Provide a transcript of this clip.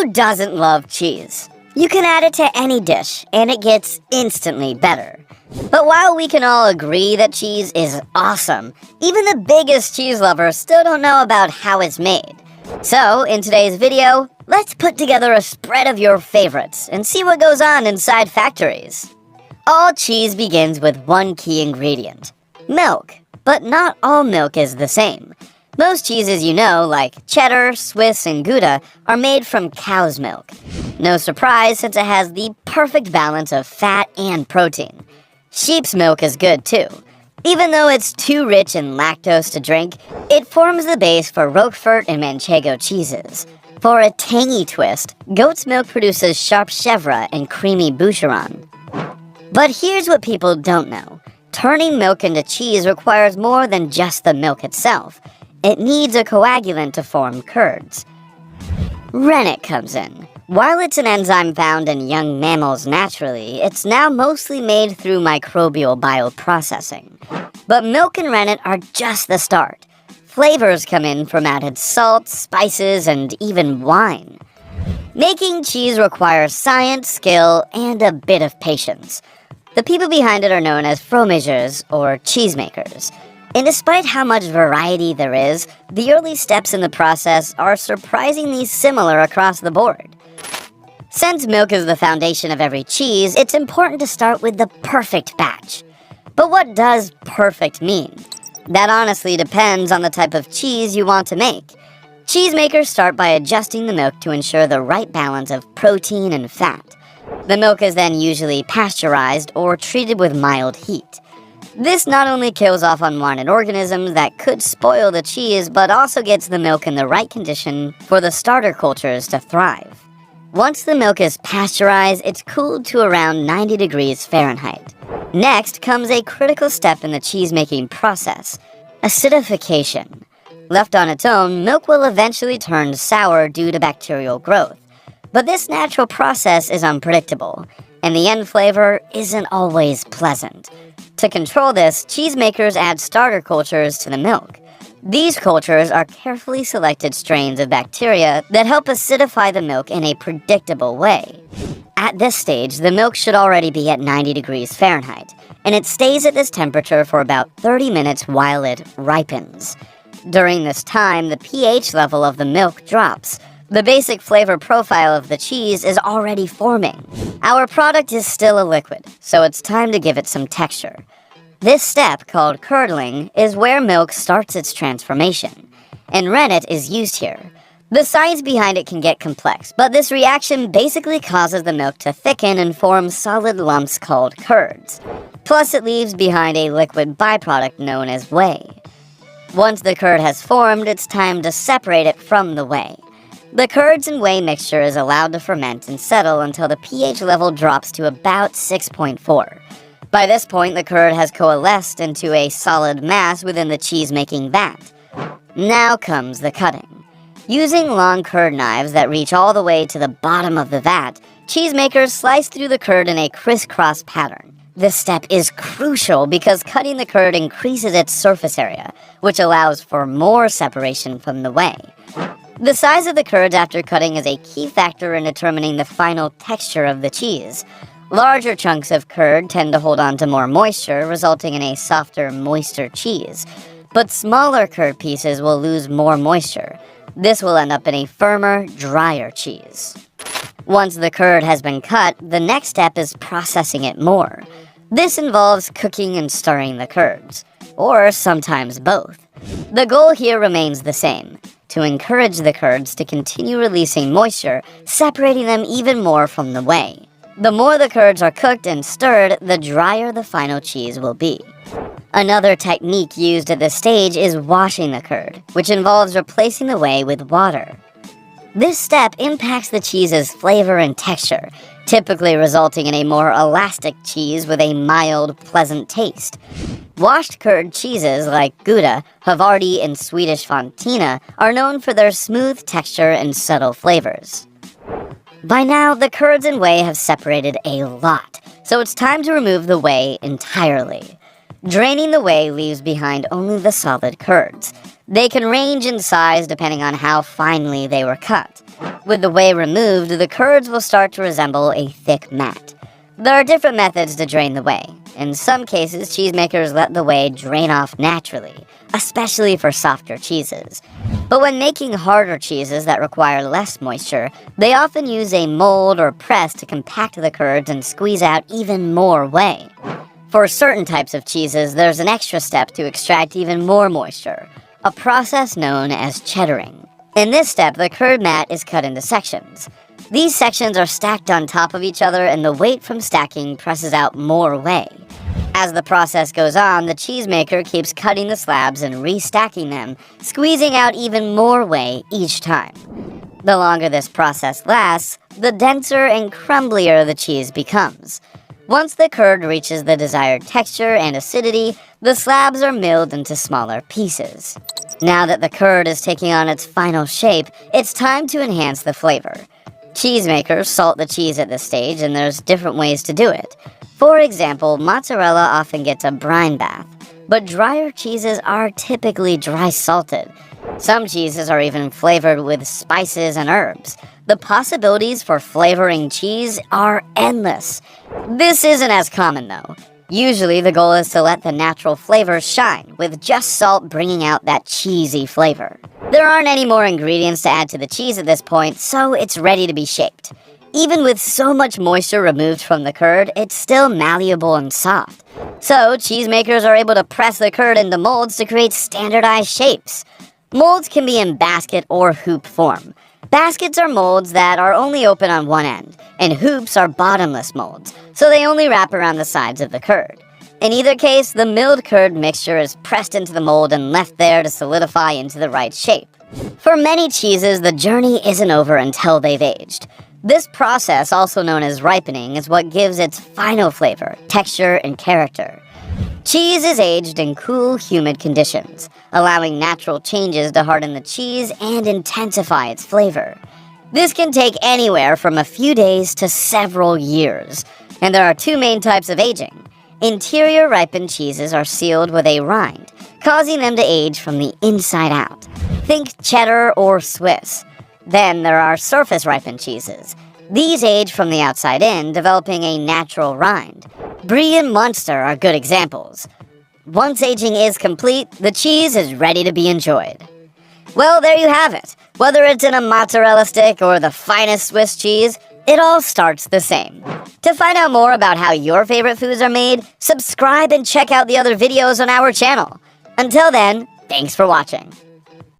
Who doesn't love cheese? You can add it to any dish, and it gets instantly better. But while we can all agree that cheese is awesome, even the biggest cheese lovers still don't know about how it's made. So, in today's video, let's put together a spread of your favorites and see what goes on inside factories. All cheese begins with one key ingredient: milk. But not all milk is the same. Most cheeses you know, like cheddar, Swiss, and Gouda, are made from cow's milk. No surprise, since it has the perfect balance of fat and protein. Sheep's milk is good too. Even though it's too rich in lactose to drink, it forms the base for Roquefort and Manchego cheeses. For a tangy twist, goat's milk produces sharp chèvre and creamy boucheron. But here's what people don't know. Turning milk into cheese requires more than just the milk itself. It needs a coagulant to form curds. Rennet comes in. While it's an enzyme found in young mammals naturally, it's now mostly made through microbial bioprocessing. But milk and rennet are just the start. Flavors come in from added salt, spices, and even wine. Making cheese requires science, skill, and a bit of patience. The people behind it are known as fromagers, or cheesemakers. And despite how much variety there is, the early steps in the process are surprisingly similar across the board. Since milk is the foundation of every cheese, it's important to start with the perfect batch. But what does perfect mean? That honestly depends on the type of cheese you want to make. Cheesemakers start by adjusting the milk to ensure the right balance of protein and fat. The milk is then usually pasteurized or treated with mild heat. This not only kills off unwanted organisms that could spoil the cheese, but also gets the milk in the right condition for the starter cultures to thrive. Once the milk is pasteurized, it's cooled to around 90 degrees Fahrenheit. Next comes a critical step in the cheese-making process: acidification. Left on its own, milk will eventually turn sour due to bacterial growth. But this natural process is unpredictable, and the end flavor isn't always pleasant. To control this, cheesemakers add starter cultures to the milk. These cultures are carefully selected strains of bacteria that help acidify the milk in a predictable way. At this stage, the milk should already be at 90 degrees Fahrenheit, and it stays at this temperature for about 30 minutes while it ripens. During this time, the pH level of the milk drops. The basic flavor profile of the cheese is already forming. Our product is still a liquid, so it's time to give it some texture. This step, called curdling, is where milk starts its transformation, and rennet is used here. The science behind it can get complex, but this reaction basically causes the milk to thicken and form solid lumps called curds. Plus, it leaves behind a liquid byproduct known as whey. Once the curd has formed, it's time to separate it from the whey. The curds and whey mixture is allowed to ferment and settle until the pH level drops to about 6.4. By this point, the curd has coalesced into a solid mass within the cheese-making vat. Now comes the cutting. Using long curd knives that reach all the way to the bottom of the vat, cheesemakers slice through the curd in a crisscross pattern. This step is crucial because cutting the curd increases its surface area, which allows for more separation from the whey. The size of the curds after cutting is a key factor in determining the final texture of the cheese. Larger chunks of curd tend to hold on to more moisture, resulting in a softer, moister cheese. But smaller curd pieces will lose more moisture. This will end up in a firmer, drier cheese. Once the curd has been cut, the next step is processing it more. This involves cooking and stirring the curds, or sometimes both. The goal here remains the same: to encourage the curds to continue releasing moisture, separating them even more from the whey. The more the curds are cooked and stirred, the drier the final cheese will be. Another technique used at this stage is washing the curd, which involves replacing the whey with water. This step impacts the cheese's flavor and texture, typically resulting in a more elastic cheese with a mild, pleasant taste. Washed curd cheeses like Gouda, Havarti, and Swedish Fontina are known for their smooth texture and subtle flavors. By now, the curds and whey have separated a lot, so it's time to remove the whey entirely. Draining the whey leaves behind only the solid curds. They can range in size depending on how finely they were cut. With the whey removed, the curds will start to resemble a thick mat. There are different methods to drain the whey. In some cases, cheesemakers let the whey drain off naturally, especially for softer cheeses. But when making harder cheeses that require less moisture, they often use a mold or press to compact the curds and squeeze out even more whey. For certain types of cheeses, there's an extra step to extract even more moisture, a process known as cheddaring. In this step, the curd mat is cut into sections. These sections are stacked on top of each other, and the weight from stacking presses out more whey. As the process goes on, the cheesemaker keeps cutting the slabs and restacking them, squeezing out even more whey each time. The longer this process lasts, the denser and crumblier the cheese becomes. Once the curd reaches the desired texture and acidity, the slabs are milled into smaller pieces. Now that the curd is taking on its final shape, it's time to enhance the flavor. Cheesemakers salt the cheese at this stage, and there's different ways to do it. For example, mozzarella often gets a brine bath, but drier cheeses are typically dry salted. Some cheeses are even flavored with spices and herbs. The possibilities for flavoring cheese are endless. This isn't as common though. Usually the goal is to let the natural flavors shine, with just salt bringing out that cheesy flavor. There aren't any more ingredients to add to the cheese at this point, so it's ready to be shaped. Even with so much moisture removed from the curd, it's still malleable and soft. So cheesemakers are able to press the curd into molds to create standardized shapes. Molds can be in basket or hoop form. Baskets are molds that are only open on one end, and hoops are bottomless molds, so they only wrap around the sides of the curd. In either case, the milled curd mixture is pressed into the mold and left there to solidify into the right shape. For many cheeses, the journey isn't over until they've aged. This process, also known as ripening, is what gives its final flavor, texture, and character. Cheese is aged in cool, humid conditions, allowing natural changes to harden the cheese and intensify its flavor. This can take anywhere from a few days to several years, and there are two main types of aging. Interior ripened cheeses are sealed with a rind, causing them to age from the inside out. Think cheddar or Swiss. Then there are surface ripened cheeses. These age from the outside in, developing a natural rind. Brie and Munster are good examples. Once aging is complete, the cheese is ready to be enjoyed. Well, there you have it. Whether it's in a mozzarella stick or the finest Swiss cheese, it all starts the same. To find out more about how your favorite foods are made, subscribe and check out the other videos on our channel. Until then, thanks for watching.